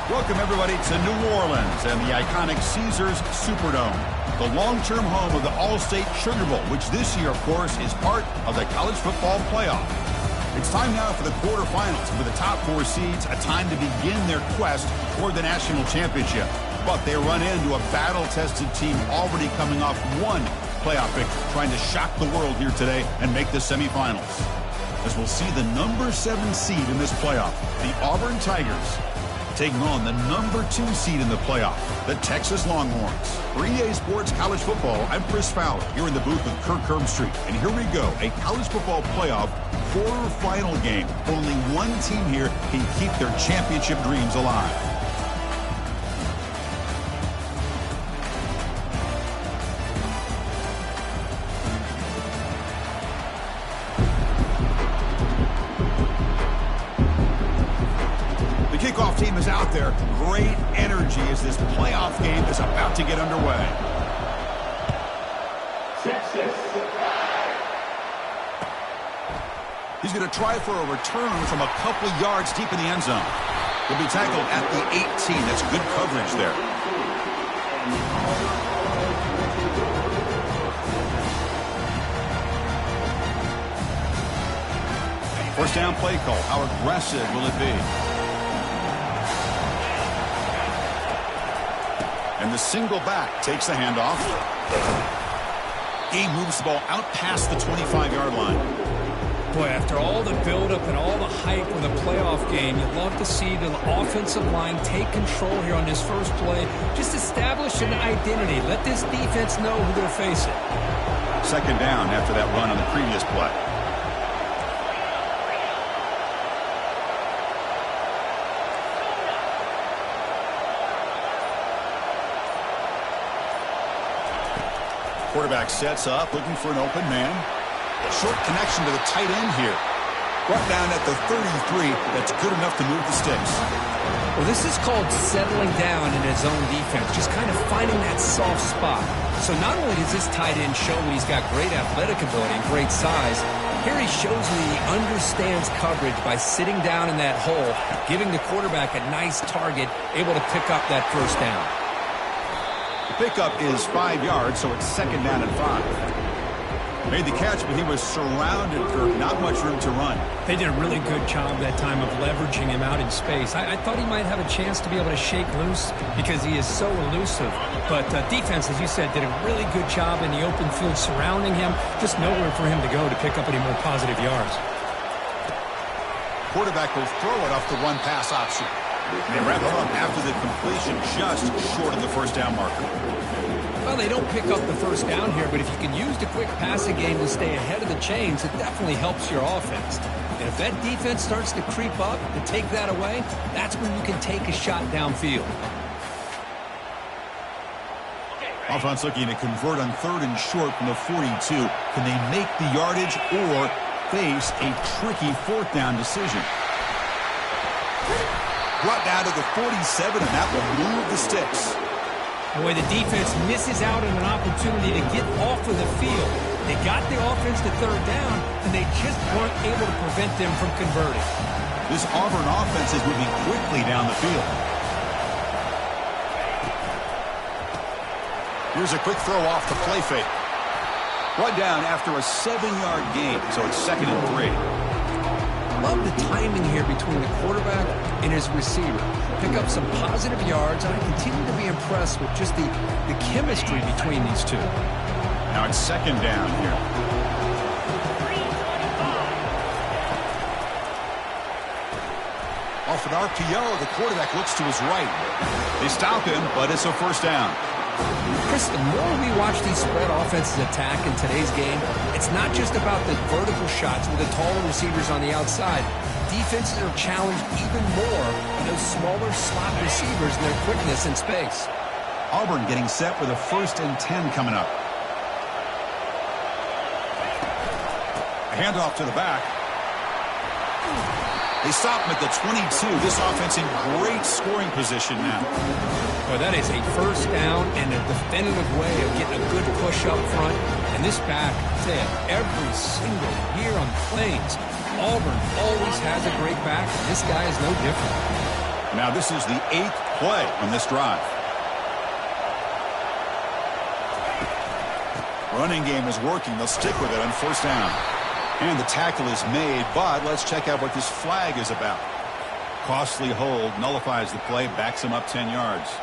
Welcome, everybody, to New Orleans and the iconic Caesars Superdome, the long-term home of the All-State Sugar Bowl, which this year, of course, is part of the college football playoff. It's time now for the quarterfinals, with the top 4 seeds, a time to begin their quest toward the national championship. But they run into a battle-tested team already coming off one playoff victory, trying to shock the world here today and make the semifinals. As we'll see the number 7 seed in this playoff, the Auburn Tigers, taking on the number 2 seed in the playoff, the Texas Longhorns. For EA Sports College Football, I'm Chris Fowler, here in the booth with Kirk Herbstreit. And here we go, a college football playoff quarterfinal game. Only one team here can keep their championship dreams alive. The kickoff team is out there. Great energy as this playoff game is about to get underway. He's going to try for a return from a couple yards deep in the end zone. He'll be tackled at the 18. That's good coverage there. First down play call. How aggressive will it be? And the single back takes the handoff. He moves the ball out past the 25-yard line. Boy, after all the buildup and all the hype with a playoff game, you'd love to see the offensive line take control here on this first play. Just establish an identity. Let this defense know who they're facing. Second down after that run on the previous play. Quarterback sets up, looking for an open man. Short connection to the tight end here. Brought down at the 33. That's good enough to move the sticks. Well, this is called settling down in his own defense, just kind of finding that soft spot. So not only does this tight end show that he's got great athletic ability and great size, here he shows that he understands coverage by sitting down in that hole, giving the quarterback a nice target, able to pick up that first down. The pickup is 5 yards, so it's second down and 5. Made the catch, but he was surrounded, Kirk. Not much room to run. They did a really good job that time of leveraging him out in space. I thought he might have a chance to be able to shake loose because he is so elusive. But defense, as you said, did a really good job in the open field surrounding him. Just nowhere for him to go to pick up any more positive yards. Quarterback will throw it off the one pass option. They wrap it up after the completion, just short of the first down marker. Well, they don't pick up the first down here, but if you can use the quick passing game to stay ahead of the chains, it definitely helps your offense. And if that defense starts to creep up and take that away, that's when you can take a shot downfield. Offense looking to convert on 3rd and short from the 42. Can they make the yardage or face a tricky 4th down decision? Brought down to the 47, and that will move the sticks. Boy, the defense misses out on an opportunity to get off of the field. They got the offense to 3rd down, and they just weren't able to prevent them from converting. This Auburn offense is moving quickly down the field. Here's a quick throw off the play fake. Brought down after a 7-yard gain, so it's 2nd and 3. Love the timing here between the quarterback and his receiver. Pick up some positive yards, and I continue to be impressed with just the chemistry between these two. Now it's 2nd down here. Off an RPO, the quarterback looks to his right. They stop him, but it's a first down. Chris, the more we watch these spread offenses attack in today's game, it's not just about the vertical shots with the taller receivers on the outside. Defenses are challenged even more by those smaller slot receivers and their quickness in space. Auburn getting set with a 1st and 10 coming up. A handoff to the back. They stop him at the 22. This offense in great scoring position now. Well, that is a first down and a definitive way of getting a good push up front. And this back, I tell you, every single year on Plains, Auburn always has a great back, and this guy is no different. Now this is the 8th play on this drive. Running game is working. They'll stick with it on first down. And the tackle is made, but let's check out what this flag is about. Costly hold, nullifies the play, backs him up 10 yards.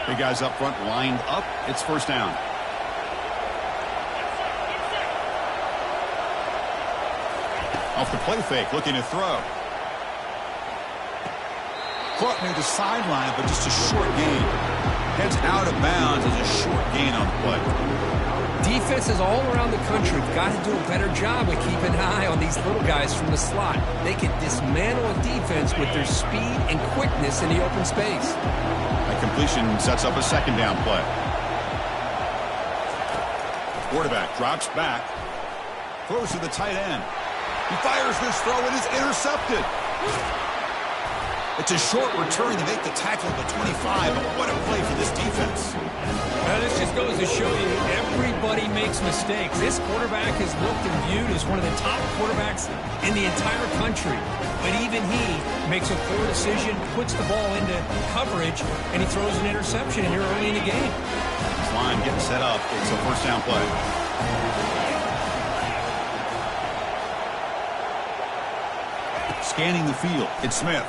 Big guys up front lined up. It's first down. Off the play fake, looking to throw. Caught near the sideline, but just a short gain. Heads out of bounds as a short gain on the play. Defenses all around the country have got to do a better job of keeping an eye on these little guys from the slot. They can dismantle a defense with their speed and quickness in the open space. That completion sets up a second down play. Quarterback drops back. Throws to the tight end. He fires this throw and is intercepted. It's a short return to make the tackle at the 25, but what a play for this defense. This just goes to show you everybody makes mistakes. This quarterback is looked and viewed as one of the top quarterbacks in the entire country. But even he makes a poor decision, puts the ball into coverage, and he throws an interception here early in the game. This line getting set up. It's a first down play. Scanning the field. It's Smith.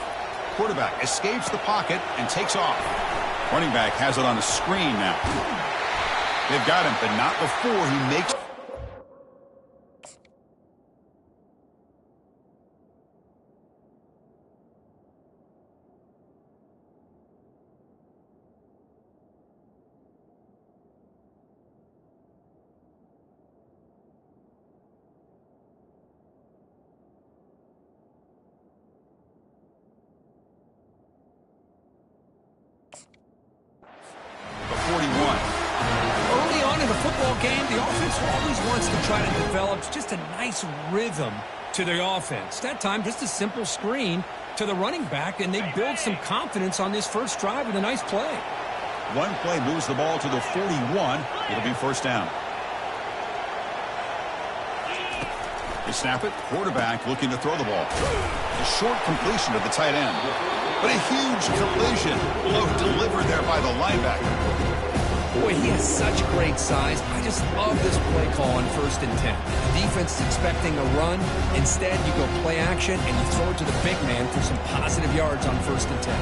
Quarterback escapes the pocket and takes off. Running back has it on a screen now. They've got him, but not before he makes... Early on in a football game, the offense always wants to try to develop just a nice rhythm to the offense. That time, just a simple screen to the running back, and they build some confidence on this first drive with a nice play. One play moves the ball to the 41. It'll be first down. They snap it. Quarterback looking to throw the ball. A short completion to the tight end. But a huge collision. Blow delivered there by the linebacker. Boy, he has such great size. I just love this play call on 1st and 10. The defense is expecting a run. Instead, you go play action, and you throw it to the big man for some positive yards on 1st and 10.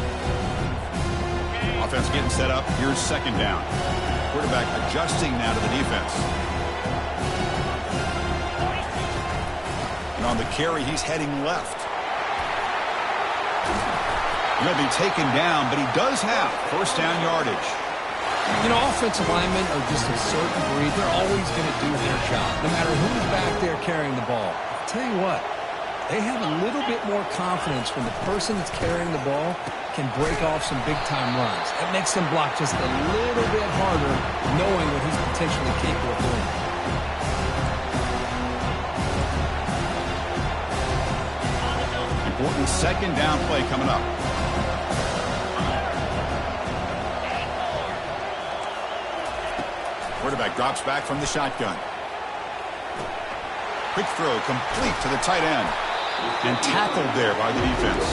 Offense getting set up. Here's second down. Quarterback adjusting now to the defense. And on the carry, he's heading left. He'll be taken down, but he does have first down yardage. You know, offensive linemen are just a certain breed. They're always going to do their job, no matter who's back there carrying the ball. I'll tell you what, they have a little bit more confidence when the person that's carrying the ball can break off some big-time runs. That makes them block just a little bit harder, knowing what he's potentially capable of doing. Important second down play coming up. Quarterback drops back from the shotgun. Quick throw complete to the tight end. And tackled there by the defense.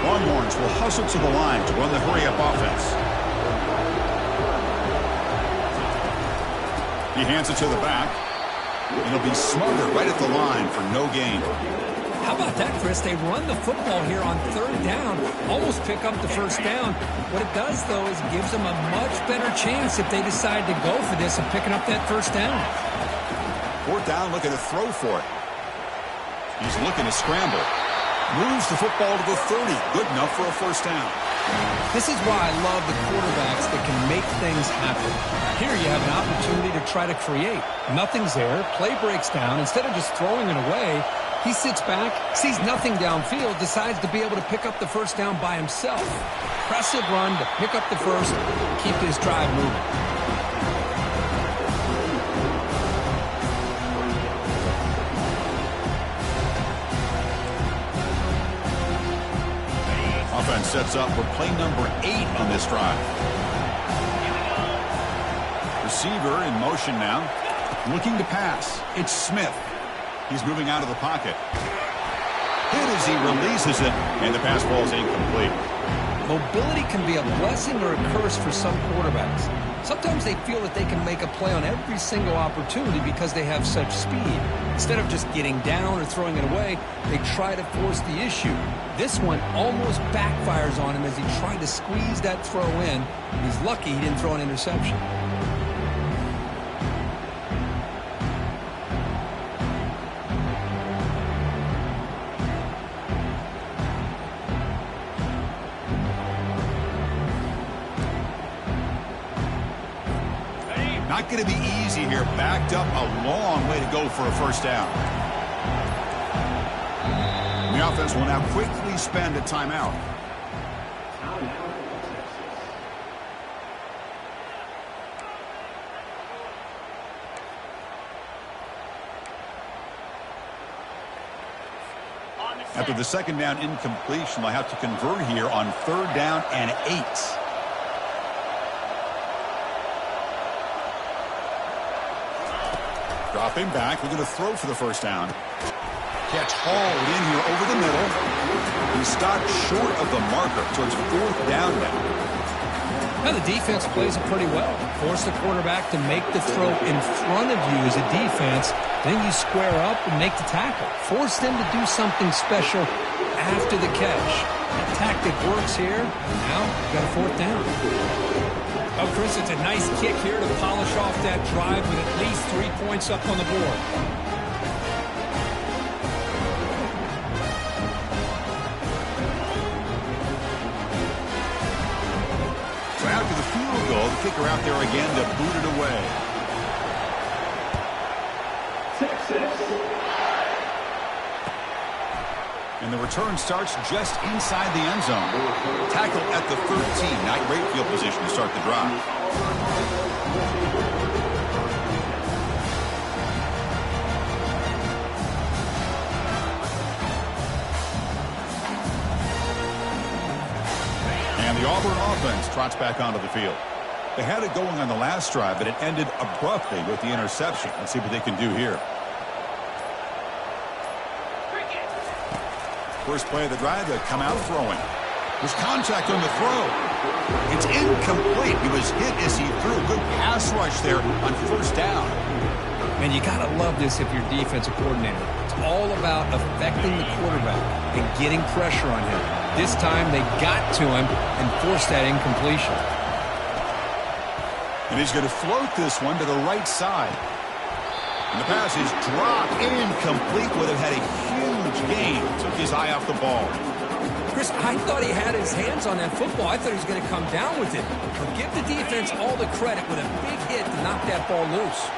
Longhorns will hustle to the line to run the hurry-up offense. He hands it to the back. And he'll be smothered right at the line for no gain. How about that, Chris? They run the football here on 3rd down, almost pick up the first down. What it does, though, is it gives them a much better chance if they decide to go for this and picking up that first down. 4th down, looking to throw for it. He's looking to scramble. Moves the football to the 30. Good enough for a first down. This is why I love the quarterbacks that can make things happen. Here you have an opportunity to try to create. Nothing's there. Play breaks down. Instead of just throwing it away, he sits back, sees nothing downfield, decides to be able to pick up the first down by himself. Impressive run to pick up the first, keep his drive moving. Offense sets up for play number 8 on this drive. Receiver in motion now, looking to pass. It's Smith. He's moving out of the pocket. Hit as he releases it, and the pass ball is incomplete. Mobility can be a blessing or a curse for some quarterbacks. Sometimes they feel that they can make a play on every single opportunity because they have such speed. Instead of just getting down or throwing it away, they try to force the issue. This one almost backfires on him as he tried to squeeze that throw in. He's lucky he didn't throw an interception. Not going to be easy here. Backed up a long way to go for a first down. The offense will now quickly spend a timeout. After the second down incompletion, they'll have to convert here on 3rd down and 8. Dropping back, we're going to throw for the first down. Catch hauled in here over the middle. He stopped short of the marker, so it's 4th down now. Now the defense plays it pretty well. Force the quarterback to make the throw in front of you as a defense. Then you square up and make the tackle. Force them to do something special after the catch. That tactic works here. Now you've got a 4th down. Oh, Chris, it's a nice kick here to polish off that drive with at least 3 points up on the board. So after the field goal, the kicker out there again to boot it away. Texas. And the return starts just inside the end zone. Tackle at the 13. Not great field position to start the drive. And the Auburn offense trots back onto the field. They had it going on the last drive, but it ended abruptly with the interception. Let's see what they can do here. First play of the drive, they come out throwing. There's contact on the throw. It's incomplete. He was hit as he threw. Good pass rush there on 1st down. Man, you got to love this if you're defensive coordinator. It's all about affecting the quarterback and getting pressure on him. This time they got to him and forced that incompletion. And he's going to float this one to the right side. And the pass is dropped. Incomplete. Would have had a huge gain. Took his eye off the ball. Chris, I thought he had his hands on that football. I thought he was going to come down with it. But give the defense all the credit with a big hit to knock that ball loose.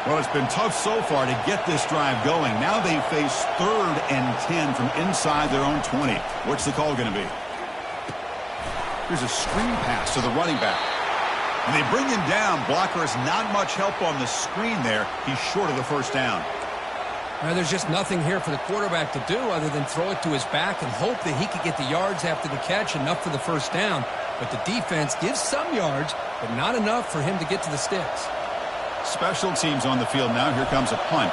Well, it's been tough so far to get this drive going. Now they face 3rd and 10 from inside their own 20. What's the call going to be? Here's a screen pass to the running back. And they bring him down. Blocker has not much help on the screen there. He's short of the first down. Now, there's just nothing here for the quarterback to do other than throw it to his back and hope that he could get the yards after the catch, enough for the first down. But the defense gives some yards, but not enough for him to get to the sticks. Special teams on the field now. Here comes a punt.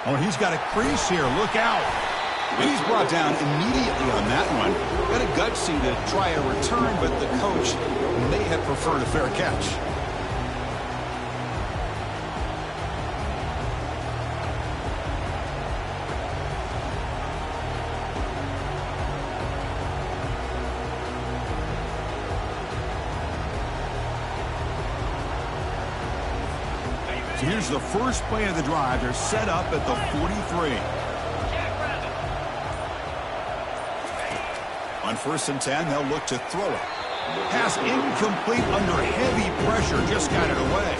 Oh, and he's got a crease here. Look out. And he's brought down immediately on that one. Got a gutsy to try a return, but the coach may have preferred a fair catch. So here's the first play of the drive. They're set up at the 43. On 1st and 10, they'll look to throw it. Pass incomplete under heavy pressure. Just got it away.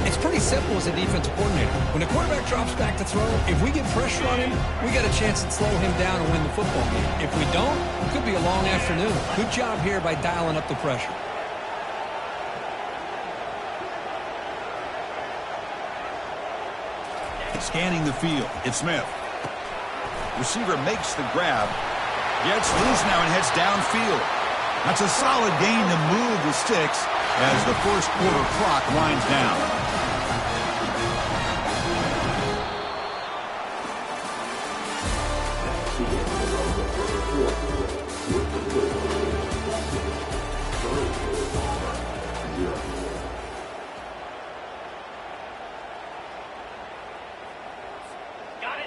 It's pretty simple as a defensive coordinator. When the quarterback drops back to throw, if we get pressure on him, we got a chance to slow him down and win the football game. If we don't, it could be a long afternoon. Good job here by dialing up the pressure. Scanning the field, it's Smith. Receiver makes the grab. Gets loose now and heads downfield. That's a solid gain to move the sticks as the first quarter clock winds down.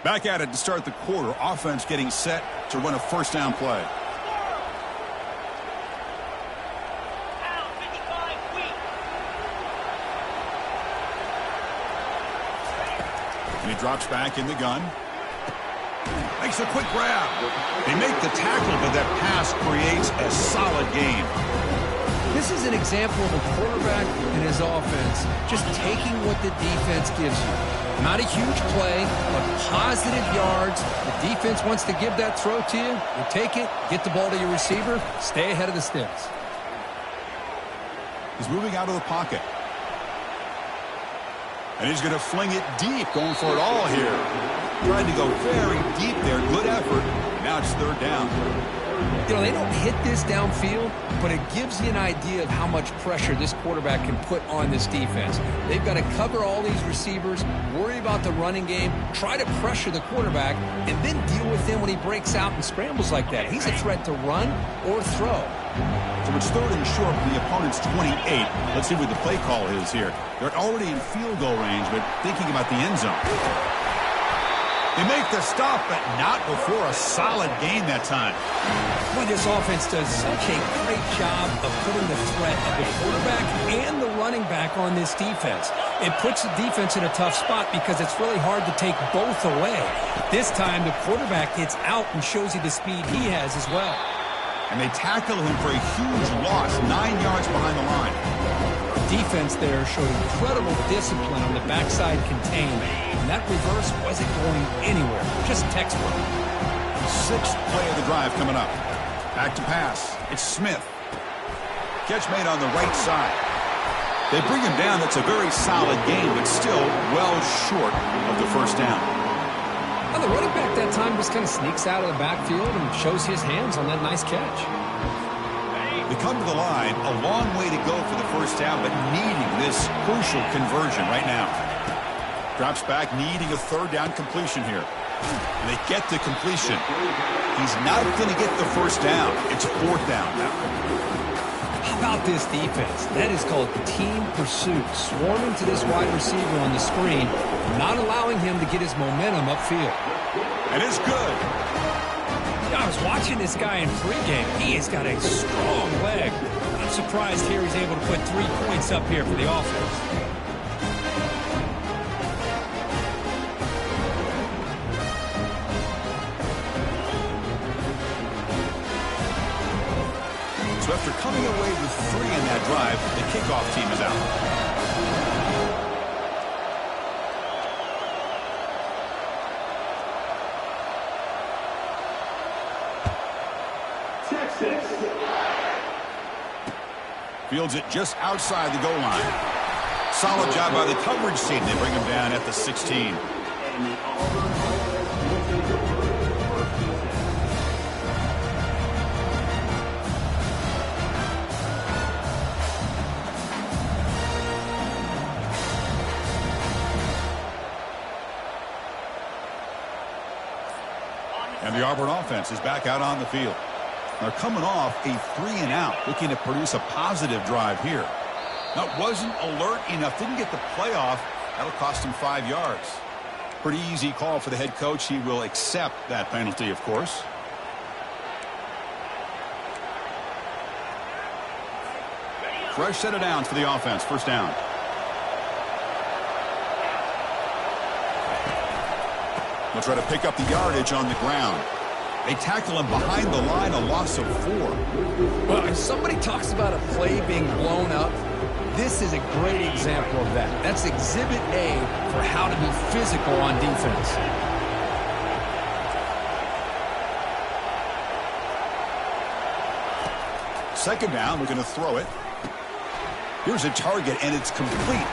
Back at it to start the quarter. Offense getting set to run a first down play. And he drops back in the gun. Makes a quick grab. They make the tackle, but that pass creates a solid gain. This is an example of a quarterback and his offense just taking what the defense gives you. Not a huge play, but positive yards. The defense wants to give that throw to you. You take it, get the ball to your receiver, stay ahead of the sticks. He's moving out of the pocket. And he's going to fling it deep, going for it all here. Tried to go very deep there. Good effort. Now it's third down. You know, they don't hit this downfield, but it gives you an idea of how much pressure this quarterback can put on this defense. They've got to cover all these receivers, worry about the running game, try to pressure the quarterback, and then deal with him when he breaks out and scrambles like that. He's a threat to run or throw. So it's third and short from the opponent's 28. Let's see what the play call is here. They're already in field goal range, but thinking about the end zone. They make the stop, but not before a solid gain that time. Boy, this offense does such a great job of putting the threat of the quarterback and the running back on this defense. It puts the defense in a tough spot because it's really hard to take both away. This time, the quarterback gets out and shows you the speed he has as well. And they tackle him for a huge loss, 9 yards behind the line. The defense there showed incredible discipline on the backside containment. And that reverse wasn't going anywhere. Just textbook. Sixth play of the drive coming up. Back to pass. It's Smith. Catch made on the right side. They bring him down. That's a very solid gain, but still well short of the first down. Well, the running back that time just kind of sneaks out of the backfield and shows his hands on that nice catch. They come to the line. A long way to go for the first down, but needing this crucial conversion right now. Drops back, needing a third down completion here. And they get the completion. He's not going to get the first down. It's fourth down now. How about this defense? That is called team pursuit. Swarming to this wide receiver on the screen, not allowing him to get his momentum upfield. And it's good. I was watching this guy in pregame. He has got a strong leg. I'm surprised here he's able to put 3 points up here for the offense. So after coming away with 3 in that drive, the kickoff team is out. Texas. Fields it just outside the goal line. Solid job by the coverage team. They bring him down at the 16. And the Auburn offense is back out on the field. They're coming off a 3-and-out, looking to produce a positive drive here. Now, wasn't alert enough, didn't get the playoff. That'll cost him 5 yards. Pretty easy call for the head coach. He will accept that penalty, of course. Fresh set of downs for the offense. First down. They'll try to pick up the yardage on the ground. They tackle him behind the line, a loss of 4. Well, if somebody talks about a play being blown up, this is a great example of that. That's Exhibit A for how to be physical on defense. Second down, we're going to throw it. Here's a target, and it's complete.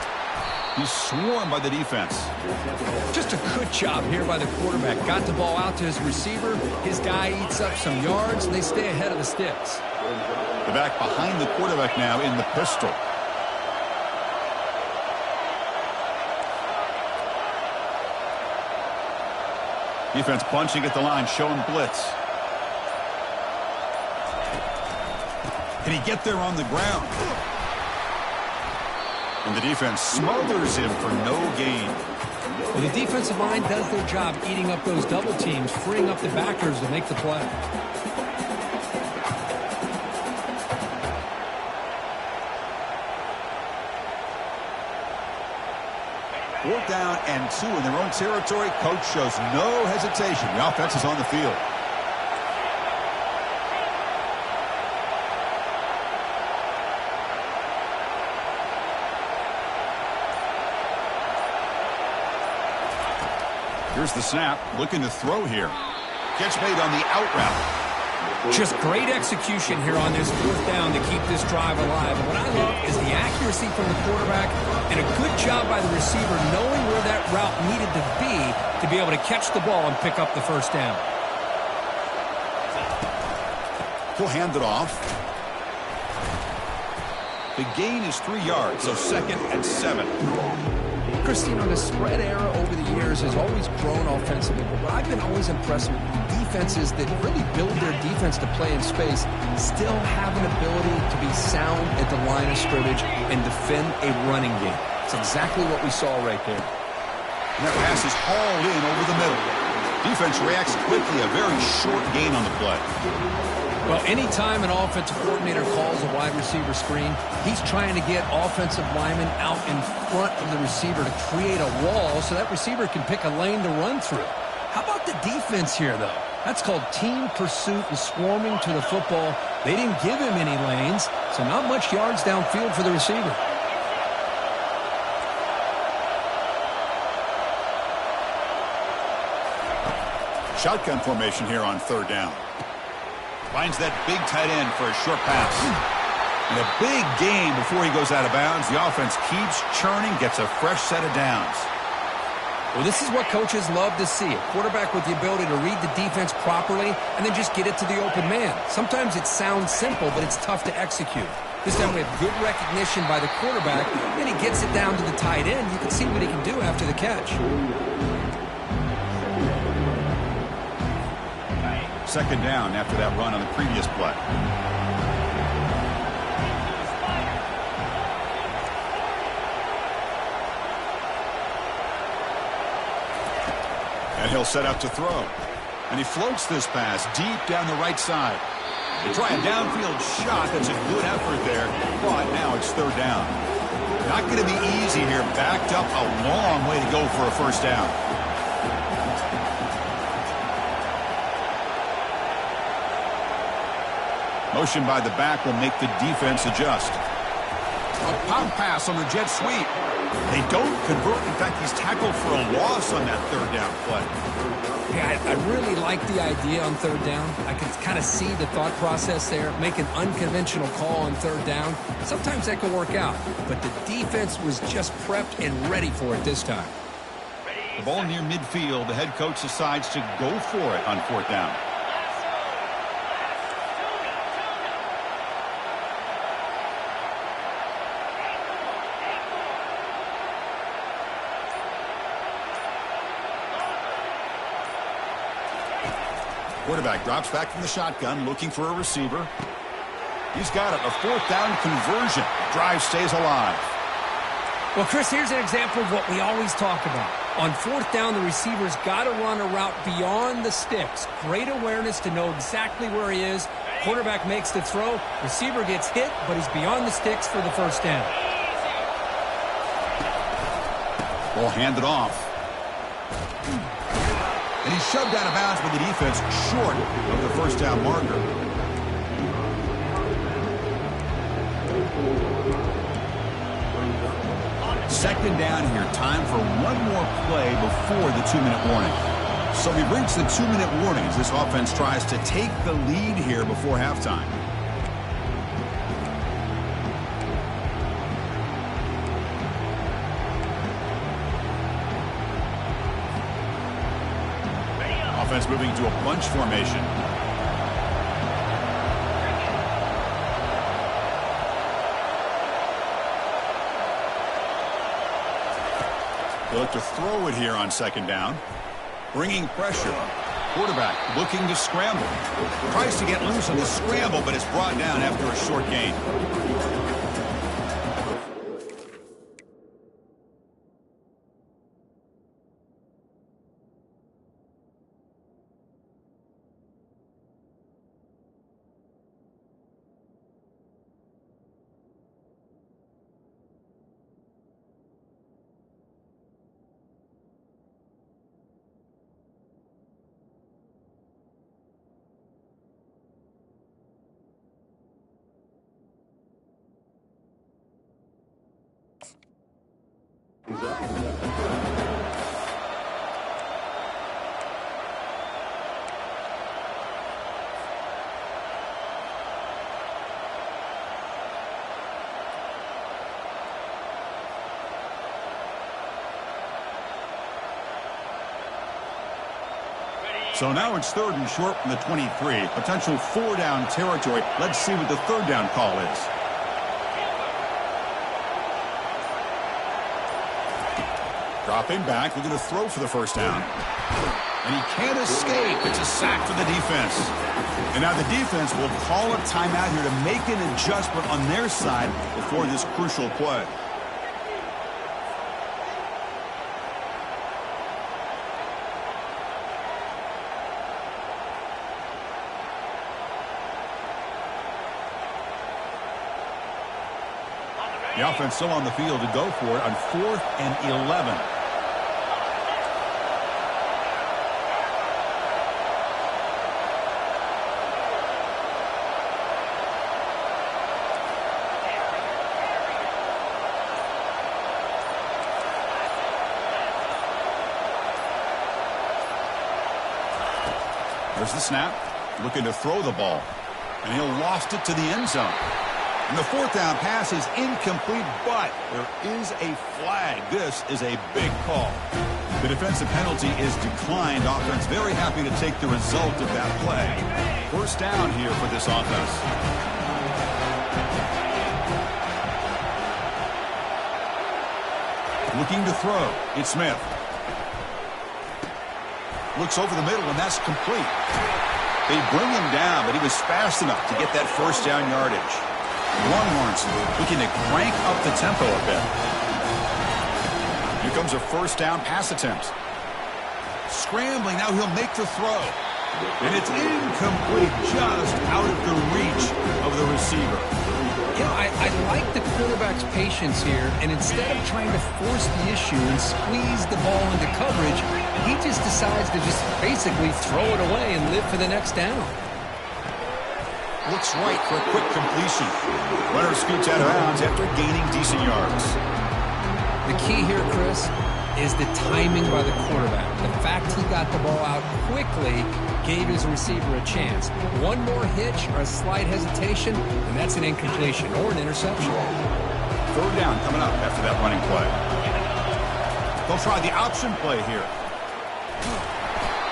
He's swarmed by the defense. Just a good job here by the quarterback. Got the ball out to his receiver. His guy eats up some yards, and they stay ahead of the sticks. The back behind the quarterback now in the pistol. Defense bunching at the line, showing blitz. Can he get there on the ground? And the defense smothers him for no gain. Well, the defensive line does their job eating up those double teams, freeing up the backers to make the play. Fourth down and 2 in their own territory. Coach shows no hesitation. The offense is on the field. Here's the snap. Looking to throw here. Catch made on the out route. Just great execution here on this fourth down to keep this drive alive. And what I love is the accuracy from the quarterback and a good job by the receiver knowing where that route needed to be able to catch the ball and pick up the first down. He'll hand it off. The gain is 3 yards, so 2nd and 7. Christine, the spread era over the years has always grown offensively, but what I've been always impressed with defenses that really build their defense to play in space still have an ability to be sound at the line of scrimmage and defend a running game. It's exactly what we saw right there. And that pass is hauled in over the middle. Defense reacts quickly, a very short gain on the play. Well, anytime an offensive coordinator calls a wide receiver screen, he's trying to get offensive linemen out in front of the receiver to create a wall so that receiver can pick a lane to run through. How about the defense here, though? That's called team pursuit and swarming to the football. They didn't give him any lanes, so not much yards downfield for the receiver. Shotgun formation here on 3rd down. Finds that big tight end for a short pass. And a big gain before he goes out of bounds. The offense keeps churning, gets a fresh set of downs. Well, this is what coaches love to see. A quarterback with the ability to read the defense properly and then just get it to the open man. Sometimes it sounds simple, but it's tough to execute. This time we have good recognition by the quarterback. Then he gets it down to the tight end. You can see what he can do after the catch. 2nd down after that run on the previous play. And he'll set up to throw. And he floats this pass deep down the right side. They try a downfield shot. That's a good effort there. But now it's 3rd down. Not going to be easy here. Backed up a long way to go for a first down. Motion by the back will make the defense adjust. A pop pass on the jet sweep. They don't convert. In fact, he's tackled for a loss on that 3rd down play. Yeah, I really like the idea on 3rd down. I can kind of see the thought process there. Make an unconventional call on 3rd down. Sometimes that can work out. But the defense was just prepped and ready for it this time. The ball near midfield. The head coach decides to go for it on 4th down. Quarterback drops back from the shotgun, looking for a receiver. He's got it, a 4th down conversion. Drive stays alive. Well, Chris, here's an example of what we always talk about. On 4th down, the receiver's got to run a route beyond the sticks. Great awareness to know exactly where he is. Quarterback makes the throw. Receiver gets hit, but he's beyond the sticks for the first down. Ball handed off. And he's shoved out of bounds by the defense short of the first down marker. Second down here. Time for one more play before the 2-minute warning. So we've reached the 2-minute warning as this offense tries to take the lead here before halftime. Offense moving to a bunch formation. They look to throw it here on second down. Bringing pressure. Quarterback looking to scramble. Tries to get loose on the scramble, but it's brought down after a short gain. So now it's 3rd and short from the 23. Potential 4-down territory. Let's see what the 3rd down call is. Dropping back, looking to throw for the 1st down. And he can't escape. It's a sack for the defense. And now the defense will call a timeout here to make an adjustment on their side before this crucial play. The offense still on the field to go for it on 4th and 11. There's the snap. Looking to throw the ball. And he'll lost it to the end zone. And the 4th down pass is incomplete, but there is a flag. This is a big call. The defensive penalty is declined. Offense very happy to take the result of that play. 1st down here for this offense. Looking to throw. It's Smith. Looks over the middle, and that's complete. They bring him down, but he was fast enough to get that 1st down yardage. Longhorns looking to crank up the tempo a bit. Here comes a 1st down pass attempt. Scrambling, now he'll make the throw. And it's incomplete, just out of the reach of the receiver. You know, I like the quarterback's patience here, and instead of trying to force the issue and squeeze the ball into coverage, he just decides to just basically throw it away and live for the next down. Looks right for a quick completion. Runner scoots out of bounds after gaining decent yards. The key here, Chris, is the timing by the quarterback. The fact he got the ball out quickly gave his receiver a chance. One more hitch or a slight hesitation, and that's an incompletion or an interception. 3rd down coming up after that running play. They'll try the option play here.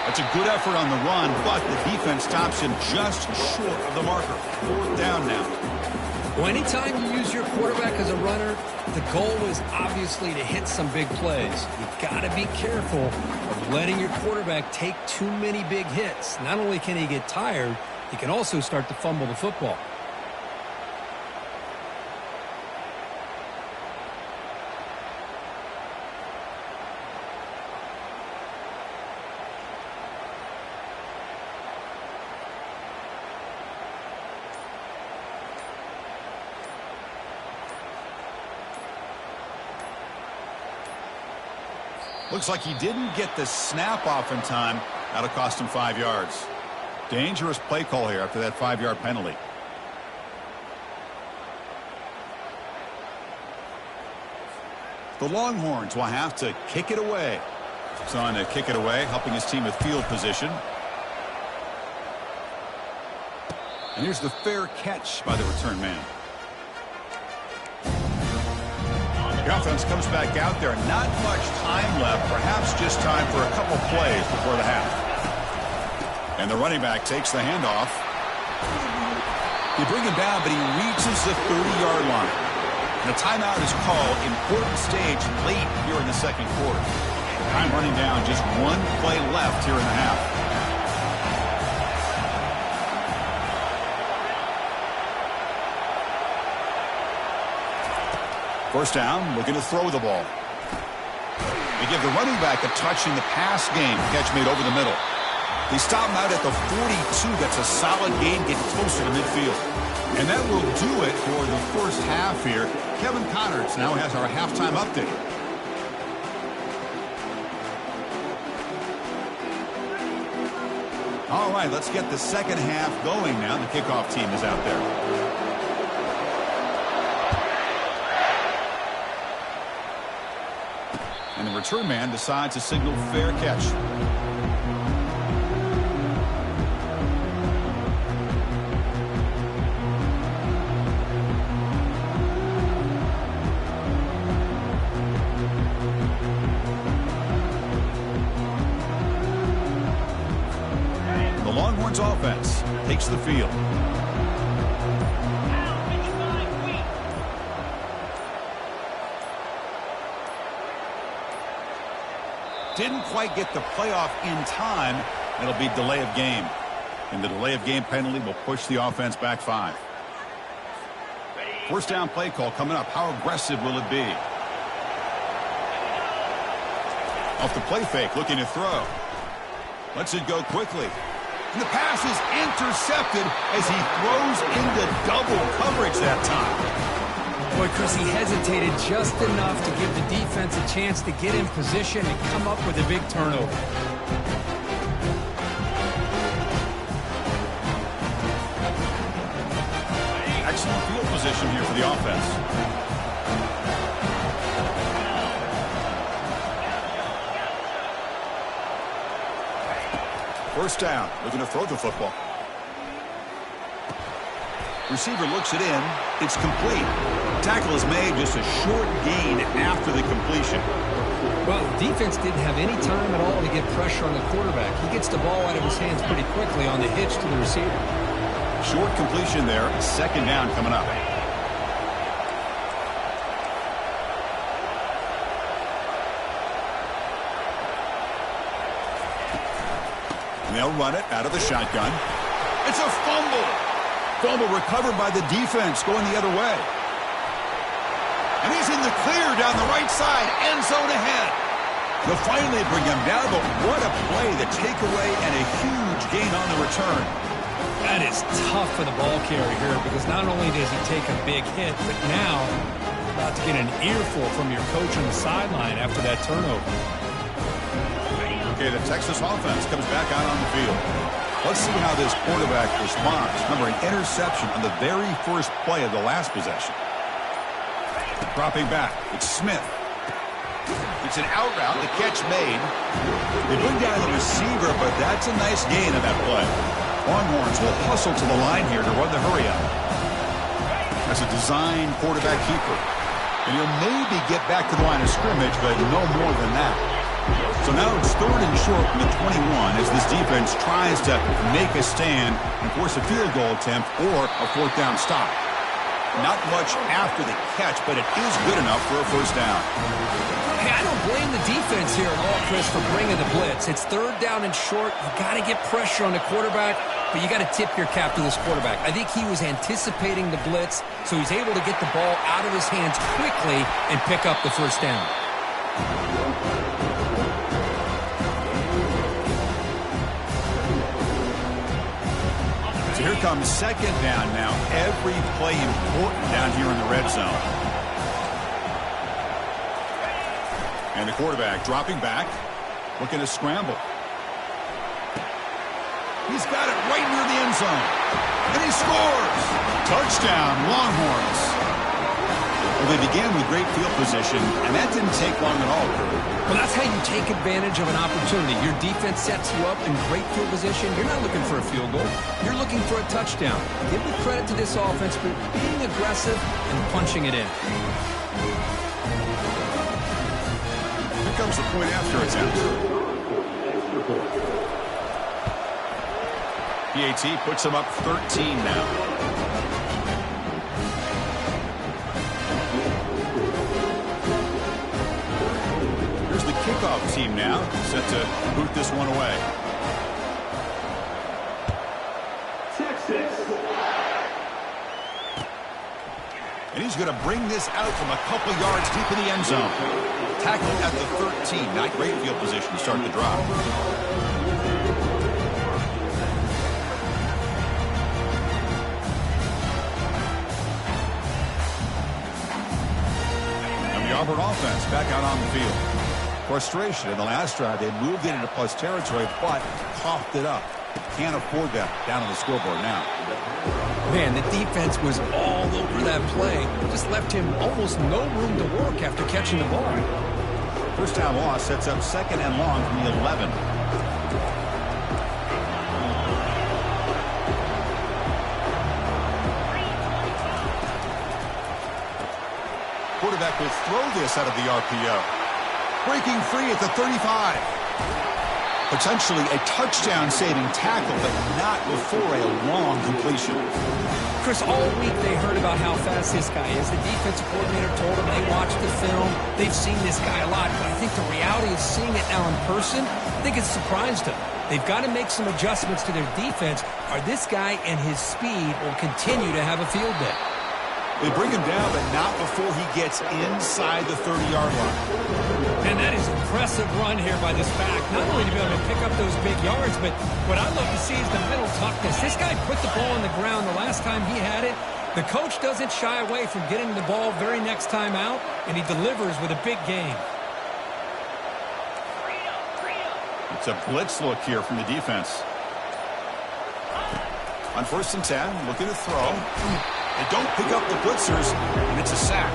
That's a good effort on the run, but the defense stops him just short of the marker. 4th down now. Well, anytime you use your quarterback as a runner, the goal is obviously to hit some big plays. You've got to be careful of letting your quarterback take too many big hits. Not only can he get tired, he can also start to fumble the football. Looks like he didn't get the snap off in time. That'll cost him 5 yards. Dangerous play call here after that 5-yard penalty. The Longhorns will have to kick it away. He's on to kick it away, helping his team with field position. And here's the fair catch by the return man. The offense comes back out there. Not much time left. Perhaps just time for a couple plays before the half. And the running back takes the handoff. They bring him down, but he reaches the 30-yard line. The timeout is called. Important stage late here in the second quarter. Time running down. Just one play left here in the half. First down, looking to throw the ball. They give the running back a touch in the pass game. Catch made over the middle. They stop him out at the 42. That's a solid gain, getting closer to midfield. And that will do it for the first half here. Kevin Connerts now has our halftime update. All right, let's get the second half going now. The kickoff team is out there. And the return man decides to signal fair catch. The Longhorns offense takes the field. Didn't quite get the playoff in time. It'll be delay of game. And the delay of game penalty will push the offense back 5. First down play call coming up. How aggressive will it be? Off the play fake, looking to throw. Lets it go quickly. And the pass is intercepted as he throws into double coverage that time. Boy, Chris, he hesitated just enough to give the defense a chance to get in position and come up with a big turnover. Excellent field position here for the offense. First down, looking to throw the football. Receiver looks it in. It's complete. Tackle is made, just a short gain after the completion. Well, the defense didn't have any time at all to get pressure on the quarterback. He gets the ball out of his hands pretty quickly on the hitch to the receiver. Short completion there. Second down coming up. And they'll run it out of the shotgun. It's a fumble. Fumble recovered by the defense, going the other way. And he's in the clear down the right side, end zone ahead. They'll finally bring him down, but what a play, the takeaway, and a huge gain on the return. That is tough for the ball carrier here because not only does he take a big hit, but now you're about to get an earful from your coach on the sideline after that turnover. Okay, the Texas offense comes back out on the field. Let's see how this quarterback responds. Remember, an interception on the very first play of the last possession. Dropping back, it's Smith. It's an out route, the catch made. They bring down the receiver, but that's a nice gain on that play. Longhorns will hustle to the line here to run the hurry up. That's a design quarterback keeper. And he'll maybe get back to the line of scrimmage, but no more than that. So now it's third and short from the 21 as this defense tries to make a stand and force a field goal attempt or a fourth down stop. Not much after the catch, but it is good enough for a first down. Hey, I don't blame the defense here at all, Chris, for bringing the blitz. It's third down and short. You got to get pressure on the quarterback, but you got to tip your cap to this quarterback. I think he was anticipating the blitz, so he's able to get the ball out of his hands quickly and pick up the first down. So here comes second down now. Every play important down here in the red zone. And the quarterback dropping back, looking to scramble. He's got it right near the end zone. And he scores! Touchdown, Longhorns. Well, they began with great field position, and that didn't take long at all. Well, that's how you take advantage of an opportunity. Your defense sets you up in great field position. You're not looking for a field goal. You're looking for a touchdown. Give the credit to this offense for being aggressive and punching it in. Here comes the point after attempt. PAT puts him up 13 now. Playoff team now, set to boot this one away. Texas. And he's going to bring this out from a couple yards deep in the end zone. Tackled at the 13. Not great field position to start the drive. And the Auburn offense back out on the field. Frustration in the last drive. They moved it into plus territory, but coughed it up. Can't afford that down on the scoreboard now. Man, the defense was all over that play. Just left him almost no room to work after catching the ball. First down loss sets up second and long from the 11. Quarterback will throw this out of the RPO. Breaking free at the 35. Potentially a touchdown-saving tackle, but not before a long completion. Chris, all week they heard about how fast this guy is. The defensive coordinator told them they watched the film. They've seen this guy a lot, but I think the reality of seeing it now in person, I think it's surprised them. They've got to make some adjustments to their defense, or this guy and his speed will continue to have a field day. They bring him down, but not before he gets inside the 30-yard line. And that is an impressive run here by this back. Not only to be able to pick up those big yards, but what I love to see is the mental toughness. This guy put the ball on the ground the last time he had it. The coach doesn't shy away from getting the ball very next time out, and he delivers with a big game. It's a blitz look here from the defense. On 1st and 10, looking to throw. They don't pick up the blitzers, and it's a sack.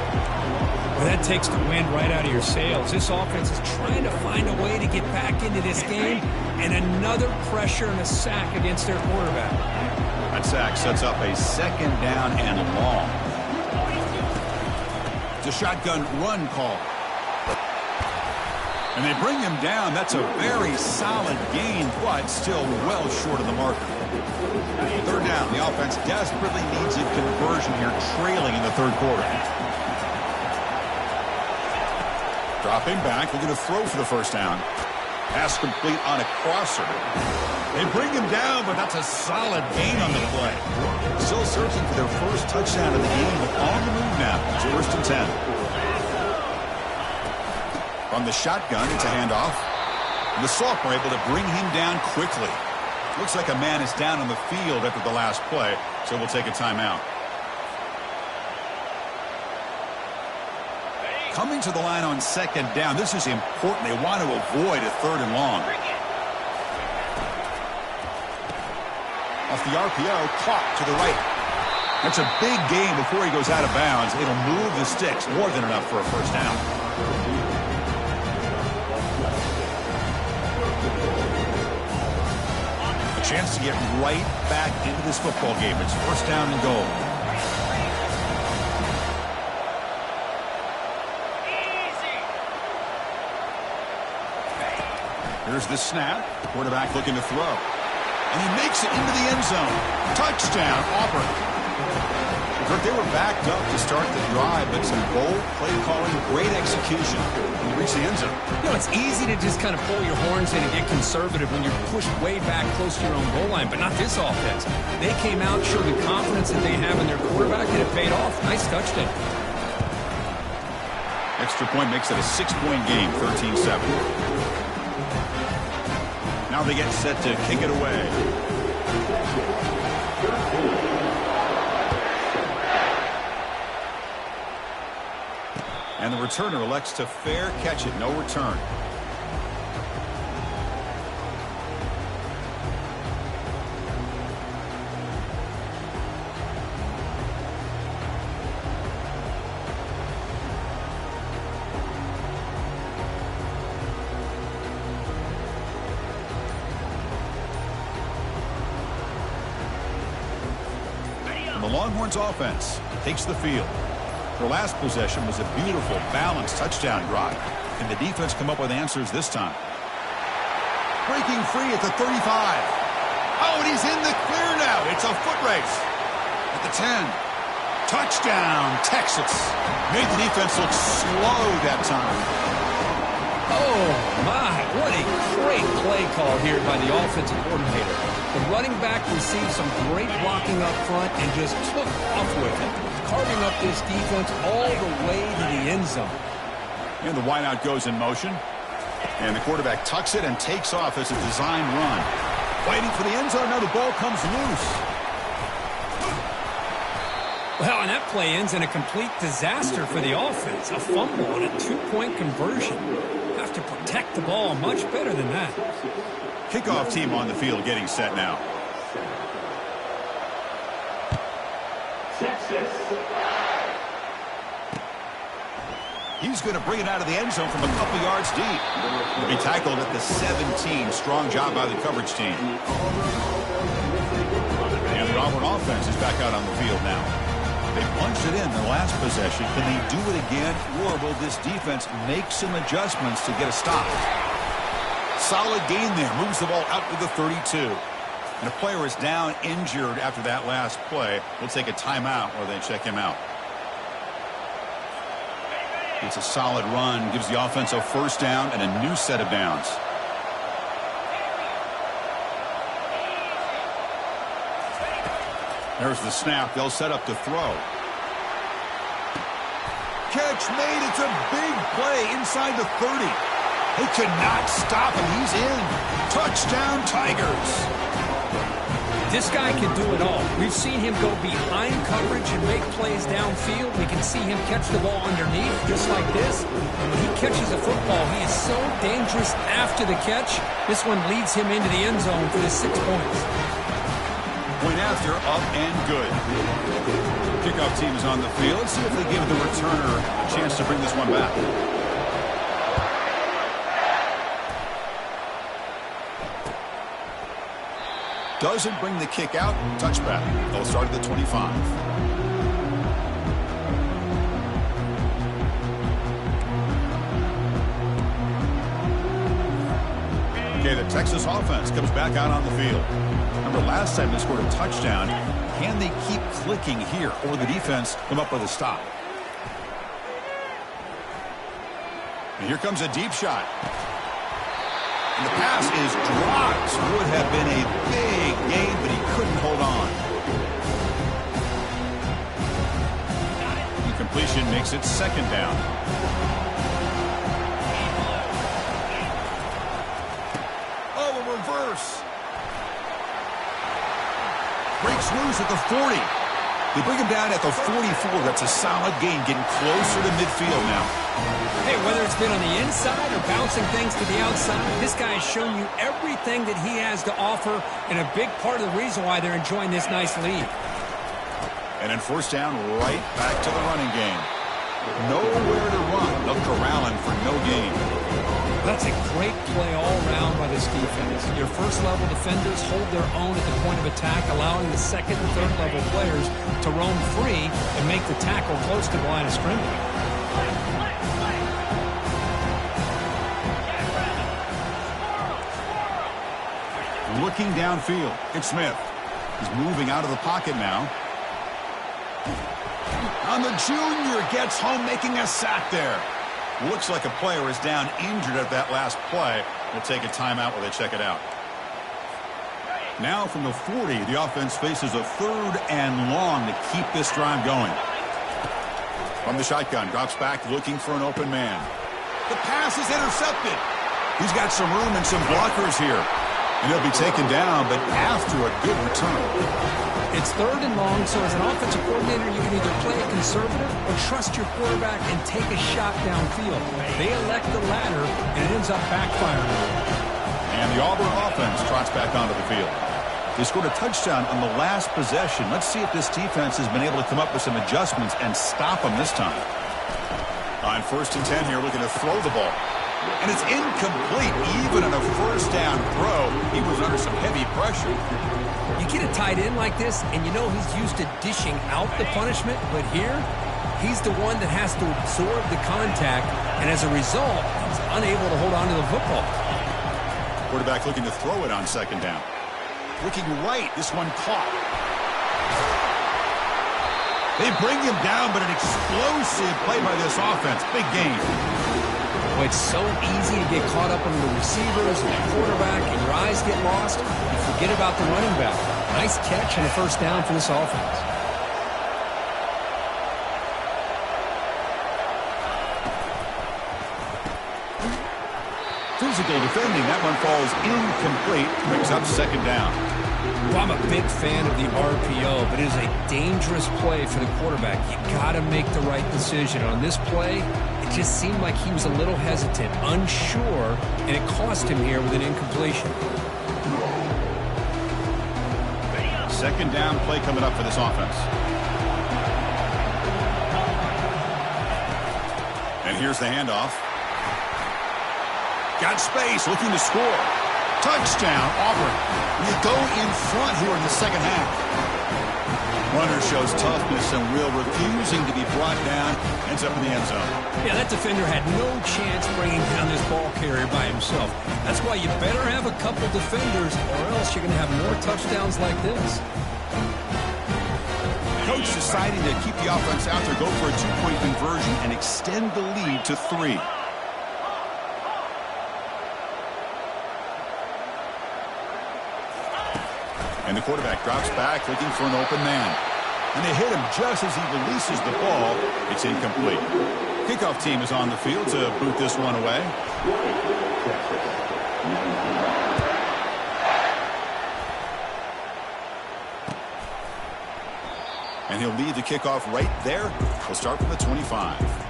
Well, that takes the wind right out of your sails. This offense is trying to find a way to get back into this game, and another pressure and a sack against their quarterback. That sack sets up a second down and long. It's a shotgun run call. And they bring him down. That's a very solid gain, but still well short of the marker. 3rd down. The offense desperately needs a conversion here, trailing in the 3rd quarter. Dropping back, looking to throw for the 1st down. Pass complete on a crosser. They bring him down, but that's a solid gain on the play. Still searching for their first touchdown of the game, but on the move now. It's 1st and 10. From the shotgun, it's a handoff. And the sophomore able to bring him down quickly. Looks like a man is down on the field after the last play, so we'll take a timeout. Coming to the line on 2nd down, this is important. They want to avoid a 3rd and long. Off the RPO, clock to the right. That's a big gain before he goes out of bounds. It'll move the sticks, more than enough for a 1st down. Chance to get right back into this football game. It's 1st down and goal. Here's the snap. Quarterback looking to throw. And he makes it into the end zone. Touchdown, Auburn. They were backed up to start the drive, but some bold play calling, great execution. And they reach the end zone. You know, it's easy to just kind of pull your horns in and get conservative when you're pushed way back close to your own goal line, but not this offense. They came out, showed the confidence that they have in their quarterback, and it paid off. Nice touchdown. Extra point makes it a 6-point game, 13-7. Now they get set to kick it away. And the returner elects to fair catch it, no return. And the Longhorns offense takes the field. Their last possession was a beautiful, balanced touchdown drive. Can the defense come up with answers this time? Breaking free at the 35. Oh, and he's in the clear now. It's a foot race. At the 10. Touchdown, Texas. Made the defense look slow that time. Oh, my. What a great play call here by the offensive coordinator. The running back received some great blocking up front and just took off with it, carving up this defense all the way to the end zone. And the wideout goes in motion. And the quarterback tucks it and takes off as a design run. Waiting for the end zone. Now the ball comes loose. Well, and that play ends in a complete disaster for the offense. A fumble and a two-point conversion. Have to protect the ball much better than that. Kickoff team on the field getting set now. Texas. He's going to bring it out of the end zone from a couple yards deep. He'll be tackled at the 17. Strong job by the coverage team. And the Auburn offense is back out on the field now. They punched it in the last possession. Can they do it again, or will this defense make some adjustments to get a stop? Solid gain there. Moves the ball out to the 32. And a player is down injured after that last play. We'll take a timeout or they check him out. It's a solid run. Gives the offense a first down and a new set of downs. There's the snap. They'll set up to throw. Catch made. It's a big play inside the 30. They could not stop him. He's in. Touchdown, Tigers. This guy can do it all. We've seen him go behind coverage and make plays downfield. We can see him catch the ball underneath just like this. And when he catches a football, he is so dangerous after the catch. This one leads him into the end zone for the 6 points. Point after, up and good. Kickoff team is on the field. Let's see if they give the returner a chance to bring this one back. Doesn't bring the kick out. Touchback. They'll start at the 25. Okay, the Texas offense comes back out on the field. Remember, last time they scored a touchdown. Can they keep clicking here, or the defense come up with a stop? And here comes a deep shot. And the pass is dropped. Would have been a big gain, but he couldn't hold on. Incompletion makes it second down. Oh, a reverse. Breaks loose at the 40. They bring him down at the 44. That's a solid gain, getting closer to midfield now. Hey, whether it's been on the inside or bouncing things to the outside, this guy has shown you everything that he has to offer, and a big part of the reason why they're enjoying this nice lead. And then first down, right back to the running game. Nowhere to run. They'll corral him for no gain. That's a great play all around by this defense. Your first-level defenders hold their own at the point of attack, allowing the second and third-level players to roam free and make the tackle close to the line of scrimmage. Looking downfield, it's Smith. He's moving out of the pocket now. And the junior gets home, making a sack there. Looks like a player is down injured at that last play. We'll take a timeout while they check it out. Now from the 40, the offense faces a third and long to keep this drive going. From the shotgun, drops back looking for an open man. The pass is intercepted. He's got some room and some blockers here. And he'll be taken down, but after a good return. It's third and long, so as an offensive coordinator, you can either play it conservative or trust your quarterback and take a shot downfield. They elect the latter, and it ends up backfiring. And the Auburn offense trots back onto the field. They scored a touchdown on the last possession. Let's see if this defense has been able to come up with some adjustments and stop them this time. On first and 10 here, looking to throw the ball. And it's incomplete. Even on a first down throw, he was under some heavy pressure. You get a tight end like this, and you know he's used to dishing out the punishment, but here, he's the one that has to absorb the contact, and as a result, he's unable to hold on to the football. Quarterback looking to throw it on second down. Looking right, this one caught. They bring him down, but an explosive play by this offense. Big game. Well, it's so easy to get caught up in the receivers and the quarterback, and your eyes get lost. You forget about the running back. Nice catch and a first down for this offense. Physical defending. That one falls incomplete. Brings up second down. Well, I'm a big fan of the RPO, but it is a dangerous play for the quarterback. You got to make the right decision. On this play, it just seemed like he was a little hesitant, unsure, and it cost him here with an incompletion. Second down play coming up for this offense. And here's the handoff. Got space, looking to score. Touchdown, Auburn. And they go in front here in the second half. Runner shows toughness and will, refusing to be brought down. Ends up in the end zone. Yeah, that defender had no chance bringing down this ball carrier by himself. That's why you better have a couple defenders, or else you're going to have more touchdowns like this. Coach deciding to keep the offense out there, go for a two-point conversion, and extend the lead to 3. And the quarterback drops back, looking for an open man. And they hit him just as he releases the ball. It's incomplete. Kickoff team is on the field to boot this one away. And he'll lead the kickoff right there. We'll start from the 25.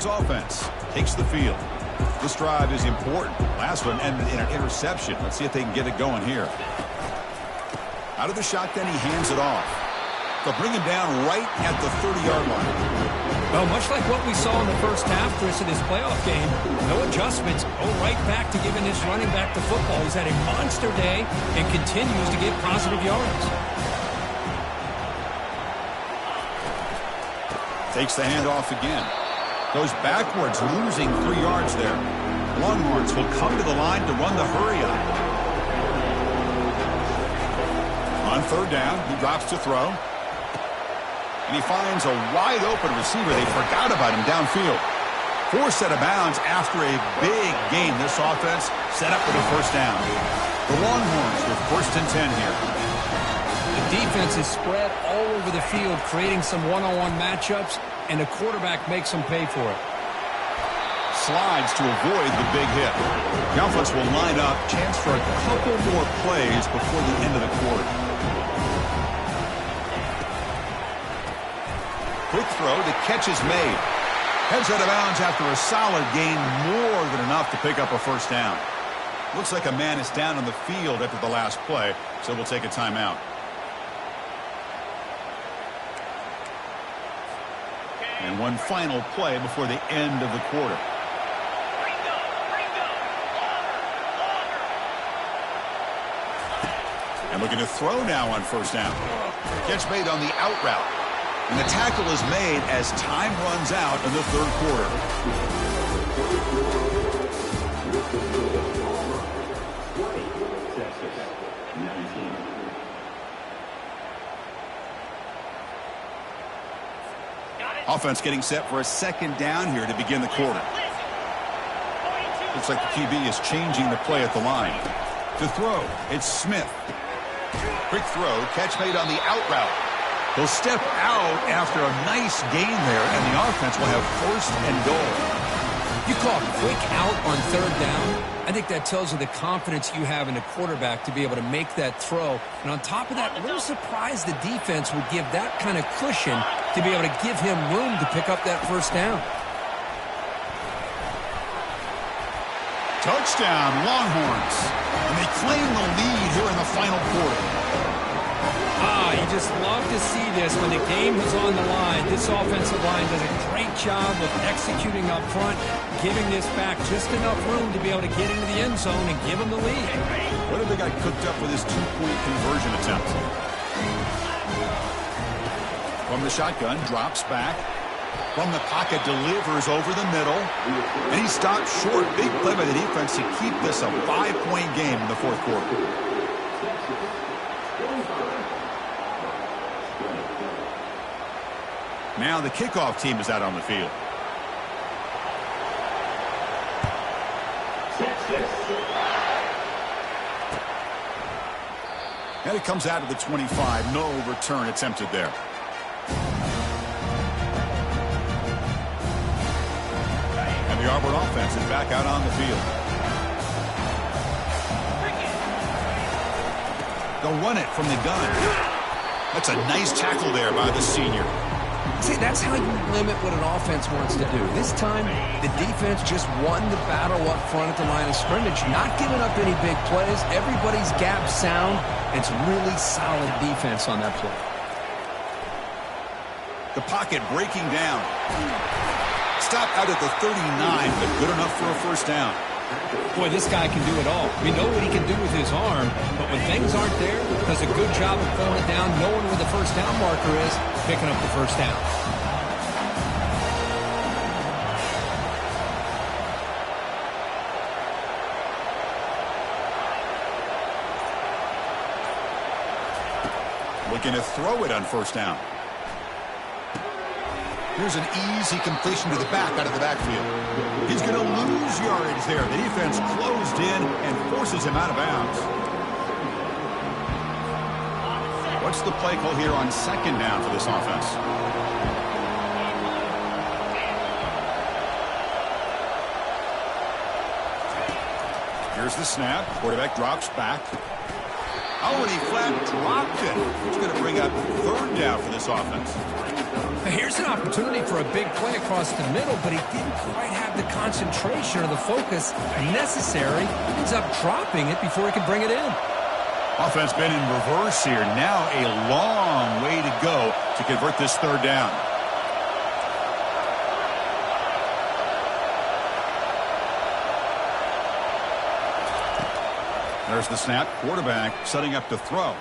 Offense takes the field. This drive is important. Last one ended in an interception. Let's see if they can get it going here. Out of the shotgun, he hands it off. They'll bring him down right at the 30-yard line. Well, much like what we saw in the first half, Chris, of this playoff game, no adjustments. Go right back to giving this running back the football. He's had a monster day and continues to get positive yards. Takes the handoff again. Goes backwards, losing 3 yards there. Longhorns will come to the line to run the hurry-up. On third down, he drops to throw. And he finds a wide-open receiver. They forgot about him downfield. Forced out of bounds after a big gain. This offense set up for the first down. The Longhorns with first and 10 here. The defense is spread all over the field, creating some one-on-one matchups, and the quarterback makes them pay for it. Slides to avoid the big hit. The offense will line up. Chance for a couple more plays before the end of the quarter. Quick throw. The catch is made. Heads out of bounds after a solid gain, more than enough to pick up a first down. Looks like a man is down on the field after the last play, so we'll take a timeout. And one final play before the end of the quarter. And looking to throw now on first down. Catch made on the out route. And the tackle is made as time runs out in the third quarter. Offense getting set for a second down here to begin the quarter. Looks like the QB is changing the play at the line. To throw, it's Smith. Quick throw, catch made on the out route. He'll step out after a nice gain there, and the offense will have first and goal. You call quick out on third down. I think that tells you the confidence you have in the quarterback to be able to make that throw. And on top of that, a little surprised the defense would give that kind of cushion to be able to give him room to pick up that first down. Touchdown, Longhorns. And they claim the lead here in the final quarter. You just love to see this when the game is on the line. This offensive line does a great job of executing up front, giving this back just enough room to be able to get into the end zone and give them the lead. What have they got cooked up with this two-point conversion attempt? From the shotgun, drops back. From the pocket, delivers over the middle. And he stopped short. Big play by the defense to keep this a 5-point game in the fourth quarter. Now the kickoff team is out on the field. And it comes out of the 25. No return attempted there. And the Auburn offense is back out on the field. They'll run it from the gun. That's a nice tackle there by the senior. See, that's how you limit what an offense wants to do. This time, the defense just won the battle up front at the line of scrimmage, not giving up any big plays. Everybody's gap sound. It's really solid defense on that play. The pocket breaking down. Stop out at the 39, but good enough for a first down. Boy, this guy can do it all. We know what he can do with his arm, but when things aren't there, does a good job of pulling it down, knowing where the first down marker is, picking up the first down. Looking to throw it on first down. Here's an easy completion to the back out of the backfield. He's going to lose yardage there. The defense closed in and forces him out of bounds. What's the play call here on second down for this offense? Here's the snap. Quarterback drops back. Oh, and he flat dropped it. It's going to bring up third down for this offense. Here's an opportunity for a big play across the middle, but he didn't quite have the concentration or the focus necessary. He ends up dropping it before he can bring it in. Offense been in reverse here. Now a long way to go to convert this third down. There's the snap. Quarterback setting up to throw.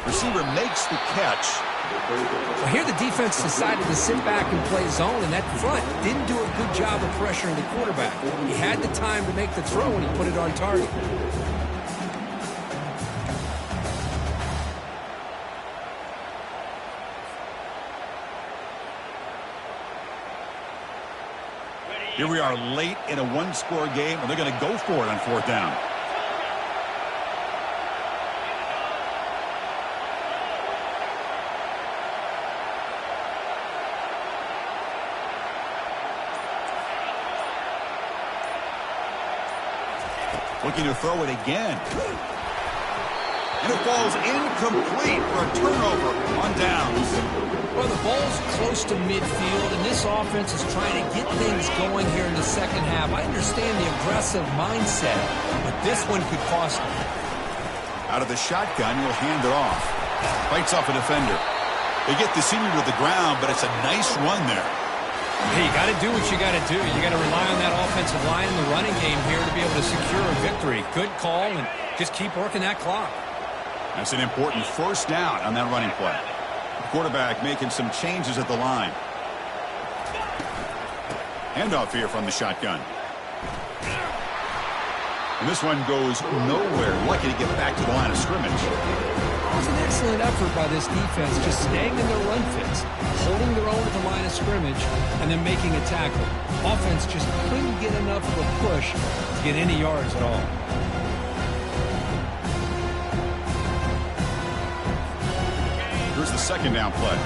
Receiver makes the catch. Well, here the defense decided to sit back and play zone, and that front didn't do a good job of pressuring the quarterback. He had the time to make the throw, and he put it on target. Here we are late in a one-score game, and they're going to go for it on fourth down. Looking to throw it again. And it falls incomplete for a turnover on downs. Well, the ball's close to midfield, and this offense is trying to get things going here in the second half. I understand the aggressive mindset, but this one could cost them. Out of the shotgun, he'll hand it off. Fights off a defender. They get the senior to the ground, but it's a nice run there. Hey, you got to do what you got to do. You got to rely on that offensive line in the running game here to be able to secure a victory. Good call, and just keep working that clock. That's an important first down on that running play. The quarterback making some changes at the line. Handoff here from the shotgun. And this one goes nowhere. Lucky to get back to the line of scrimmage. It was an excellent effort by this defense, just staying in their run fits, holding their own at the line of scrimmage, and then making a tackle. Offense just couldn't get enough of a push to get any yards at all. Here's the second down play.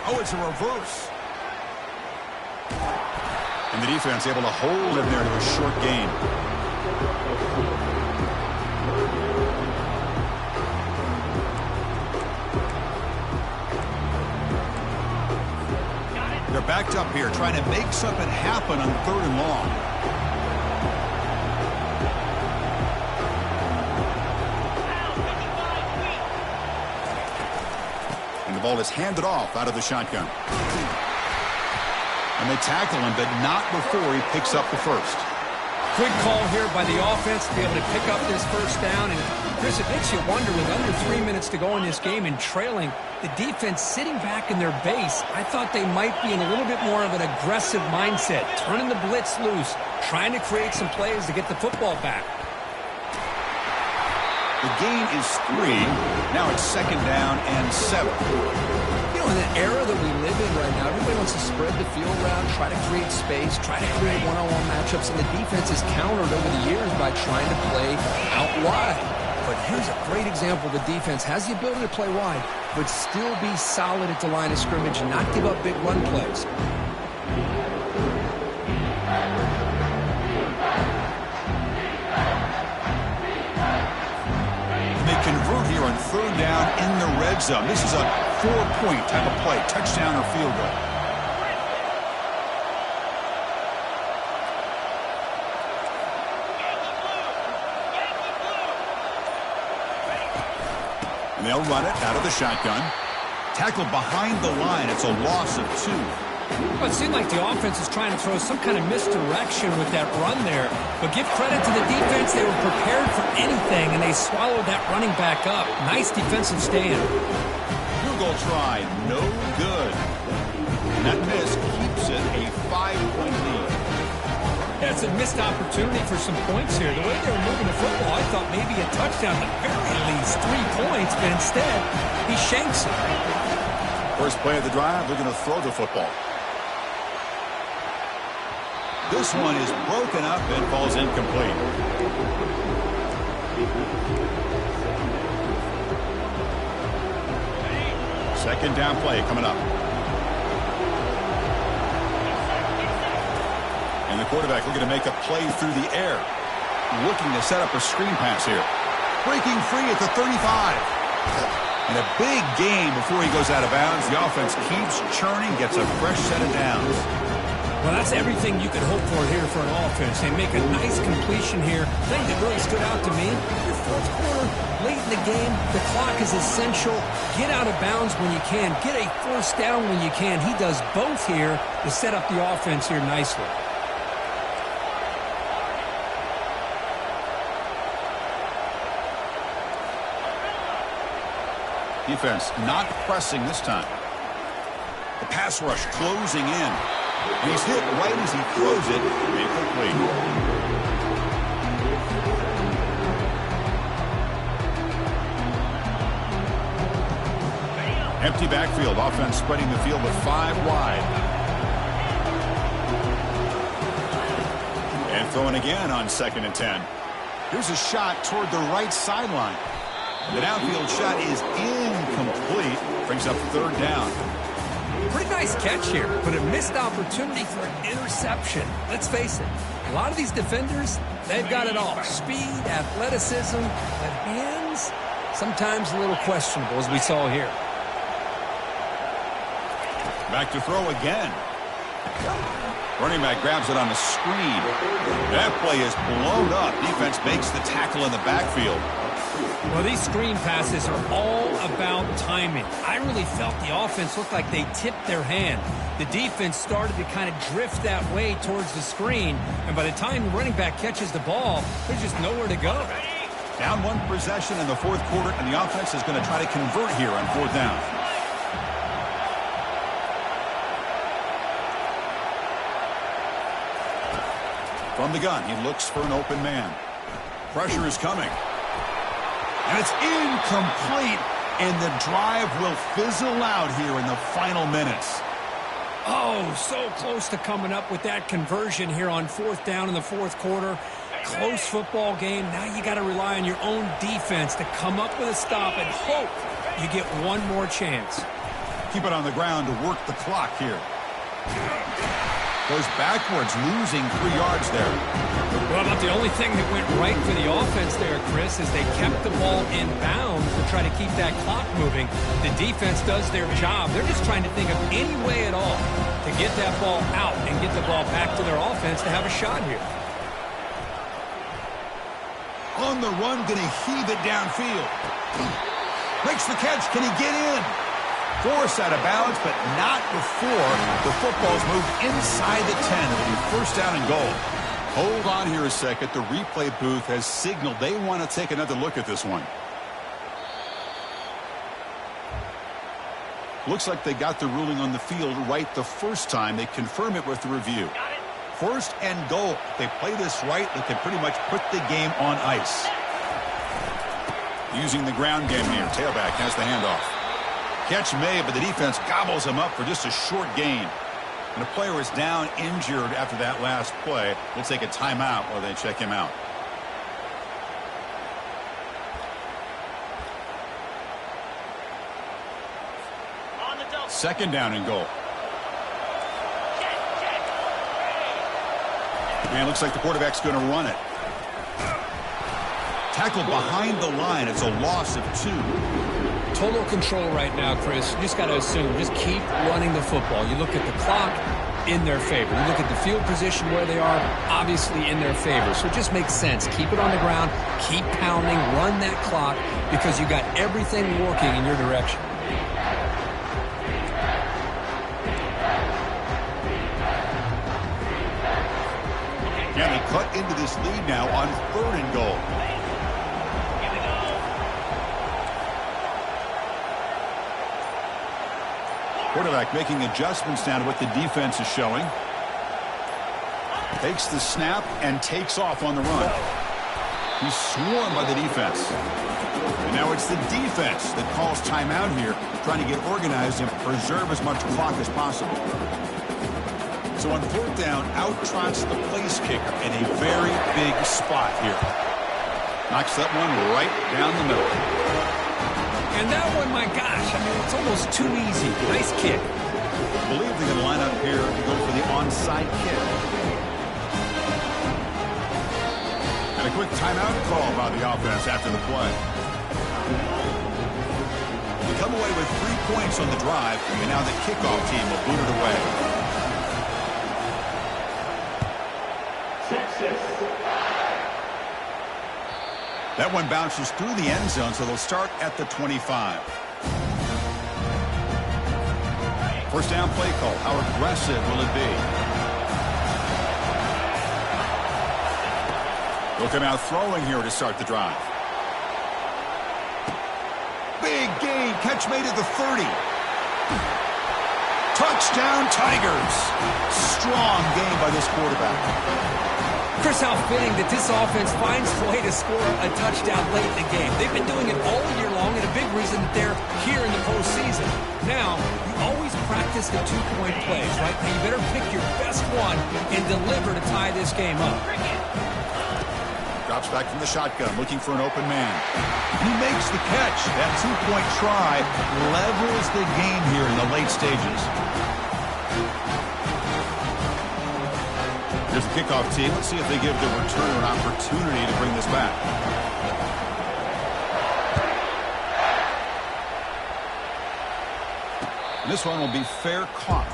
Oh, it's a reverse. And the defense able to hold him there to a short gain. They're backed up here trying to make something happen on third and long. And the ball is handed off out of the shotgun. And they tackle him, but not before he picks up the first. Good call here by the offense to be able to pick up this first down. And, Chris, it makes you wonder, with under 3 minutes to go in this game and trailing, the defense sitting back in their base, I thought they might be in a little bit more of an aggressive mindset, turning the blitz loose, trying to create some plays to get the football back. The gain is 3. Now it's 2nd down and 7. You know, in the era that we live in right now, everybody wants to spread the field around, try to create space, try to create one-on-one matchups, and the defense is countered over the years by trying to play out wide. But here's a great example. The defense has the ability to play wide, but still be solid at the line of scrimmage and not give up big run plays. They convert here on 3rd down in the red zone. This is a 4-point type of play, touchdown or field goal. And they'll run it out of the shotgun. Tackled behind the line. It's a loss of 2. Well, it seemed like the offense is trying to throw some kind of misdirection with that run there. But give credit to the defense. They were prepared for anything, and they swallowed that running back up. Nice defensive stand. Field goal try. No good. And that miss keeps it a 5-point lead. Yeah, it's a missed opportunity for some points here. The way they were moving the football, I thought maybe a touchdown, at very least 3 points, but instead, he shanks it. First play of the drive, they're going to throw the football. This one is broken up and falls incomplete. Second down play coming up. And the quarterback looking to make a play through the air. Looking to set up a screen pass here. Breaking free at the 35. And a big gain before he goes out of bounds. The offense keeps churning, gets a fresh set of downs. Well, that's everything you could hope for here for an offense. They make a nice completion here. The thing that really stood out to me, your fourth quarter, late in the game, the clock is essential. Get out of bounds when you can. Get a first down when you can. He does both here to set up the offense here nicely. Defense not pressing this time. The pass rush closing in. And he's hit right as he throws it. Incomplete. Empty backfield. Offense spreading the field with 5 wide. And throwing again on 2nd and 10. Here's a shot toward the right sideline. The downfield shot is incomplete. Brings up 3rd down. Pretty nice catch here, but a missed opportunity for an interception. Let's face it, a lot of these defenders, they've got it all. Speed, athleticism, but hands, sometimes a little questionable, as we saw here. Back to throw again. Running back grabs it on the screen. That play is blown up. Defense makes the tackle in the backfield. Well, these screen passes are all about timing. I really felt the offense looked like they tipped their hand. The defense started to kind of drift that way towards the screen, and by the time the running back catches the ball, there's just nowhere to go. Down 1 possession in the 4th quarter, and the offense is going to try to convert here on 4th down. From the gun, he looks for an open man. Pressure is coming. And it's incomplete, and the drive will fizzle out here in the final minutes. Oh, so close to coming up with that conversion here on 4th down in the 4th quarter. Close football game. Now you got to rely on your own defense to come up with a stop and hope you get one more chance. Keep it on the ground to work the clock here. Goes backwards, losing 3 yards there. Well, about the only thing that went right for the offense there, Chris, is they kept the ball in bounds to try to keep that clock moving. The defense does their job. They're just trying to think of any way at all to get that ball out and get the ball back to their offense to have a shot here. On the run, going to heave it downfield. Makes the catch. Can he get in? Force out of bounds, but not before the football's moved inside the 10. It'll be 1st down and goal. Hold on here a second. The replay booth has signaled they want to take another look at this one. Looks like they got the ruling on the field right the first time. They confirm it with the review. First and goal. If they play this right, they can pretty much put the game on ice. Using the ground game here. Tailback has the handoff. Catch made, but the defense gobbles him up for just a short gain. And the player is down injured after that last play. We'll take a timeout while they check him out. Second down and goal. And looks like the quarterback's going to run it. Tackled behind the line. It's a loss of 2. Total control right now, Chris. You just got to assume. Just keep running the football. You look at the clock, in their favor. You look at the field position where they are, obviously in their favor. So it just makes sense. Keep it on the ground. Keep pounding. Run that clock because you got everything working in your direction. Can they cut into this lead now on 3rd and goal? Quarterback making adjustments now to what the defense is showing. Takes the snap and takes off on the run. He's swarmed by the defense. And now it's the defense that calls timeout here, trying to get organized and preserve as much clock as possible. So on 4th down, out trots the place kicker in a very big spot here. Knocks that one right down the middle. And that one, my gosh, I mean, it's almost too easy. Nice kick. I believe they're going to line up here to go for the onside kick. And a quick timeout call by the offense after the play. They come away with 3 points on the drive, and now the kickoff team will boot it away. Texas. That one bounces through the end zone, so they'll start at the 25. First down play call. How aggressive will it be? They'll come out throwing here to start the drive. Big gain. Catch made at the 30. Touchdown, Tigers. Strong game by this quarterback. Chris, how fitting that this offense finds a way to score a touchdown late in the game. They've been doing it all year long, and a big reason that they're here in the postseason. Now, you always practice the 2-point plays, right? Now you better pick your best one and deliver to tie this game up. Drops back from the shotgun, looking for an open man. He makes the catch. That 2-point try levels the game here in the late stages. Here's the kickoff team. Let's see if they give the returner an opportunity to bring this back. And this one will be fair caught.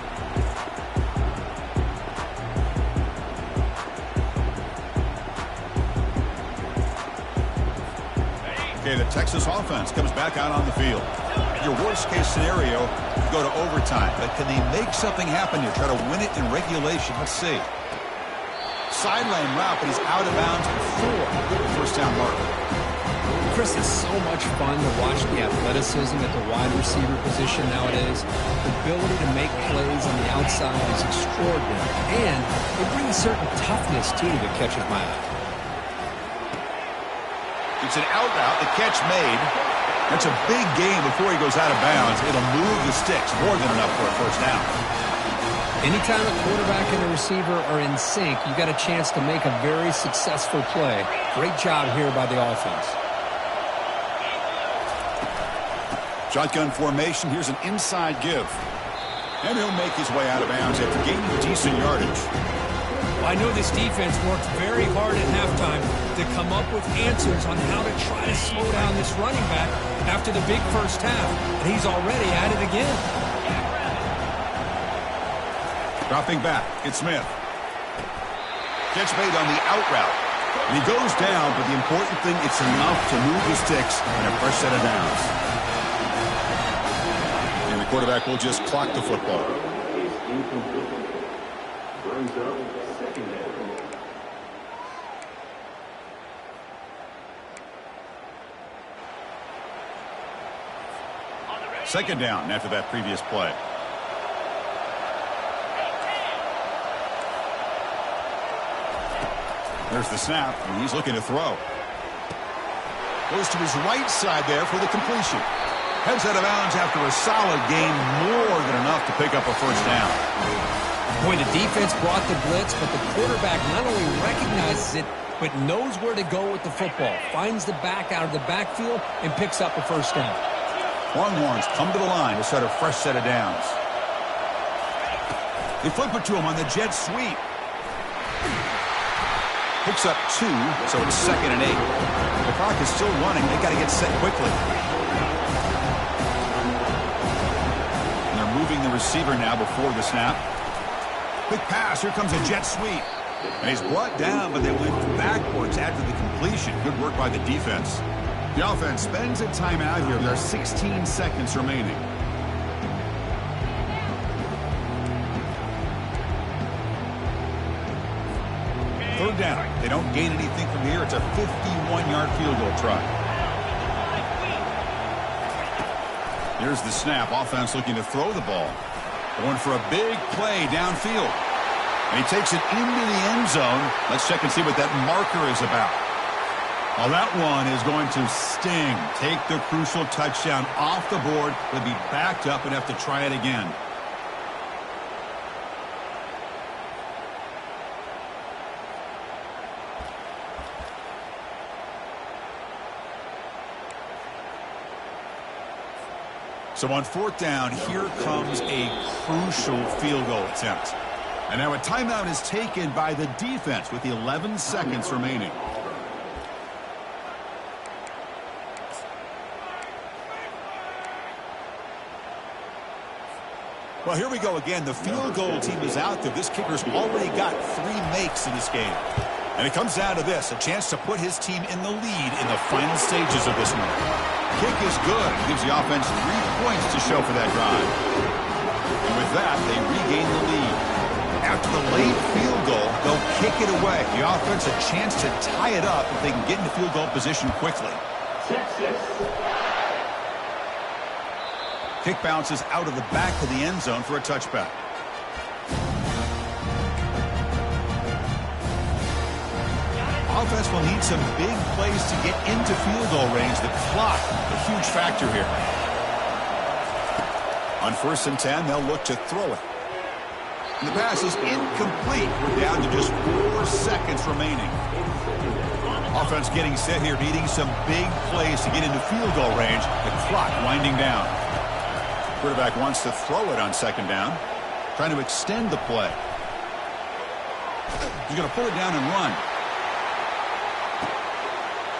Okay, the Texas offense comes back out on the field. Your worst-case scenario, you go to overtime. But can they make something happen here? Try to win it in regulation. Let's see. Sideline route, but he's out of bounds before the first down mark. Chris, it's so much fun to watch the athleticism at the wide receiver position nowadays. The ability to make plays on the outside is extraordinary. And they bring a certain toughness, too, that catches my eye. It's an out route. The catch made. That's a big gain before he goes out of bounds. It'll move the sticks more than enough for a first down. Anytime a quarterback and a receiver are in sync, you got a chance to make a very successful play. Great job here by the offense. Shotgun formation. Here's an inside give. And he'll make his way out of bounds after gaining decent yardage. I know this defense worked very hard at halftime to come up with answers on how to try to slow down this running back after the big first half. And he's already at it again. Dropping back, it's Smith. Catch made on the out route. And he goes down, but the important thing, it's enough to move the sticks on a fresh set of downs. And the quarterback will just clock the football. Second down after that previous play. There's the snap, and he's looking to throw. Goes to his right side there for the completion. Heads out of bounds after a solid gain, more than enough to pick up a first down. Boy, the defense brought the blitz, but the quarterback not only recognizes it, but knows where to go with the football. Finds the back out of the backfield and picks up a first down. Longhorns come to the line to start a fresh set of downs. They flip it to him on the jet sweep. Picks up 2, so it's 2nd and 8. The clock is still running. They got to get set quickly. And they're moving the receiver now before the snap. Quick pass. Here comes a jet sweep. And he's brought down, but they went backwards after the completion. Good work by the defense. The offense spends a timeout here. There are 16 seconds remaining. Third down. They don't gain anything from here. It's a 51-yard field goal try. Here's the snap. Offense looking to throw the ball. Going for a big play downfield. And he takes it into the end zone. Let's check and see what that marker is about. Well, that one is going to sting. Take the crucial touchdown off the board. They'll be backed up and have to try it again. So on 4th down, here comes a crucial field goal attempt. And now a timeout is taken by the defense with 11 seconds remaining. Well, here we go again. The field goal team is out there. This kicker's already got 3 makes in this game. And it comes down to this, a chance to put his team in the lead in the final stages of this one. Kick is good. It gives the offense 3 points to show for that drive. And with that, they regain the lead. After the late field goal, they'll kick it away. The offense a chance to tie it up if they can get into field goal position quickly. Texas. Kick bounces out of the back of the end zone for a touchback. Offense will need some big plays to get into field goal range. The clock, a huge factor here. On 1st and 10, they'll look to throw it. And the pass is incomplete. We're down to just 4 seconds remaining. Offense getting set here, needing some big plays to get into field goal range. The clock winding down. Quarterback wants to throw it on 2nd down. Trying to extend the play. He's going to pull it down and run.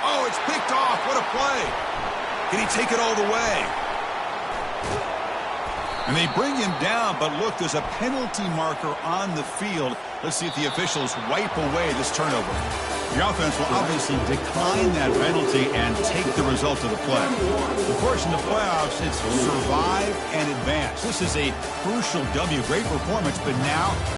Oh, it's picked off. What a play. Can he take it all the way? And they bring him down, but look, there's a penalty marker on the field. Let's see if the officials wipe away this turnover. The offense will obviously decline that penalty and take the result of the play. Of course, in the playoffs, it's survive and advance. This is a crucial W. Great performance, but now